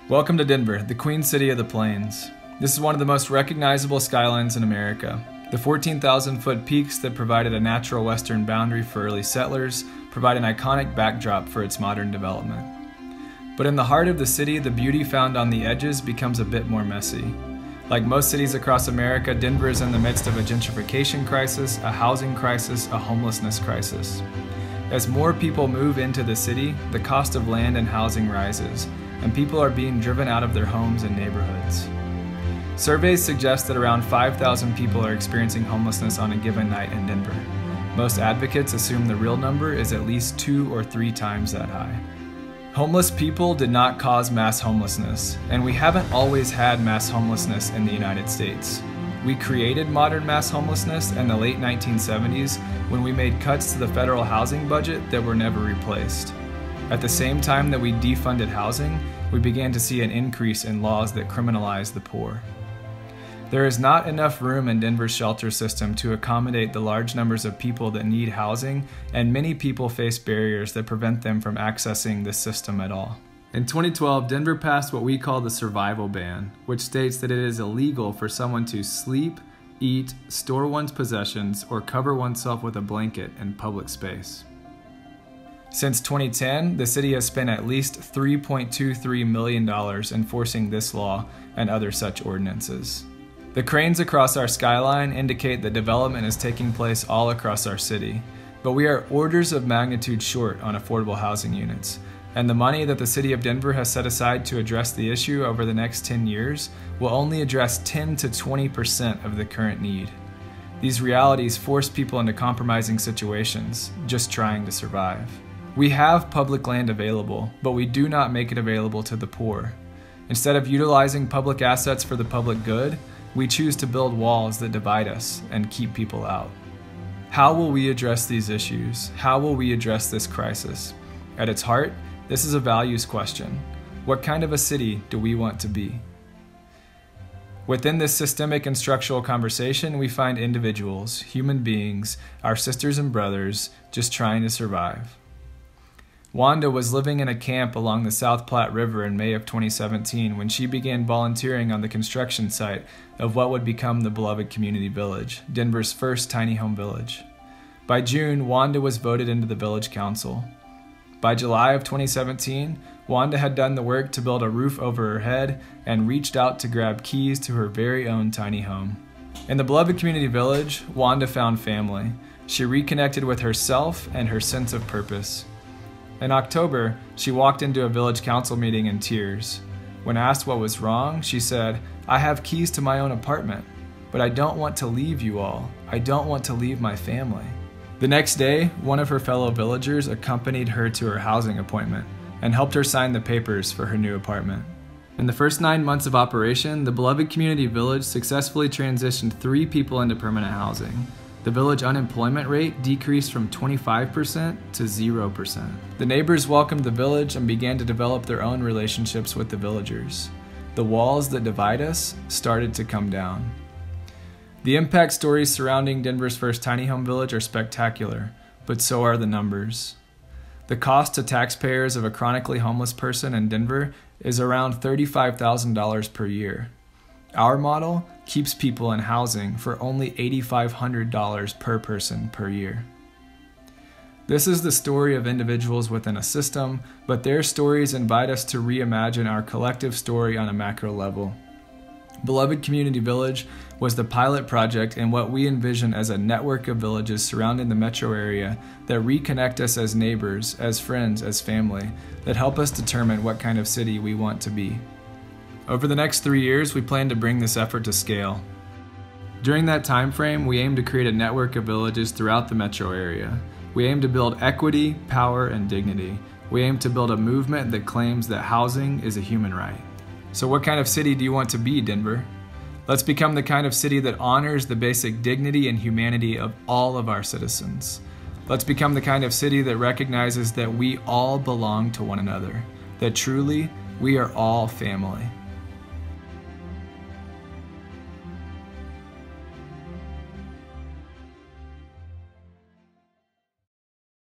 Welcome to Denver, the Queen City of the Plains. This is one of the most recognizable skylines in America. The 14,000-foot peaks that provided a natural western boundary for early settlers provide an iconic backdrop for its modern development. But in the heart of the city, the beauty found on the edges becomes a bit more messy. Like most cities across America, Denver is in the midst of a gentrification crisis, a housing crisis, a homelessness crisis. As more people move into the city, the cost of land and housing rises, and people are being driven out of their homes and neighborhoods. Surveys suggest that around 5,000 people are experiencing homelessness on a given night in Denver. Most advocates assume the real number is at least 2 or 3 times that high. Homeless people did not cause mass homelessness, and we haven't always had mass homelessness in the United States. We created modern mass homelessness in the late 1970s when we made cuts to the federal housing budget that were never replaced. At the same time that we defunded housing, we began to see an increase in laws that criminalize the poor. There is not enough room in Denver's shelter system to accommodate the large numbers of people that need housing, and many people face barriers that prevent them from accessing this system at all. In 2012, Denver passed what we call the survival ban, which states that it is illegal for someone to sleep, eat, store one's possessions, or cover oneself with a blanket in public space. Since 2010, the city has spent at least $3.23 million enforcing this law and other such ordinances. The cranes across our skyline indicate that development is taking place all across our city, but we are orders of magnitude short on affordable housing units, and the money that the city of Denver has set aside to address the issue over the next 10 years will only address 10 to 20% of the current need. These realities force people into compromising situations, just trying to survive. We have public land available, but we do not make it available to the poor. Instead of utilizing public assets for the public good, we choose to build walls that divide us and keep people out. How will we address these issues? How will we address this crisis? At its heart, this is a values question. What kind of a city do we want to be? Within this systemic and structural conversation, we find individuals, human beings, our sisters and brothers, just trying to survive. Wanda was living in a camp along the South Platte River in May of 2017 when she began volunteering on the construction site of what would become the beloved Community Village, Denver's first tiny home village. By June, Wanda was voted into the village council. By July of 2017, Wanda had done the work to build a roof over her head and reached out to grab keys to her very own tiny home. In the beloved Community Village, Wanda found family. She reconnected with herself and her sense of purpose. In October, she walked into a village council meeting in tears. When asked what was wrong, she said, "I have keys to my own apartment, but I don't want to leave you all. I don't want to leave my family." The next day, one of her fellow villagers accompanied her to her housing appointment and helped her sign the papers for her new apartment. In the first 9 months of operation, the beloved Community Village successfully transitioned 3 people into permanent housing. The village unemployment rate decreased from 25% to 0%. The neighbors welcomed the village and began to develop their own relationships with the villagers. The walls that divide us started to come down. The impact stories surrounding Denver's first tiny home village are spectacular, but so are the numbers. The cost to taxpayers of a chronically homeless person in Denver is around $35,000 per year. Our model keeps people in housing for only $8,500 per person per year. This is the story of individuals within a system, but their stories invite us to reimagine our collective story on a macro level. Beloved Community Village was the pilot project in what we envision as a network of villages surrounding the metro area that reconnect us as neighbors, as friends, as family, that help us determine what kind of city we want to be. Over the next 3 years, we plan to bring this effort to scale. During that time frame, we aim to create a network of villages throughout the metro area. We aim to build equity, power, and dignity. We aim to build a movement that claims that housing is a human right. So what kind of city do you want to be, Denver? Let's become the kind of city that honors the basic dignity and humanity of all of our citizens. Let's become the kind of city that recognizes that we all belong to one another, that truly we are all family.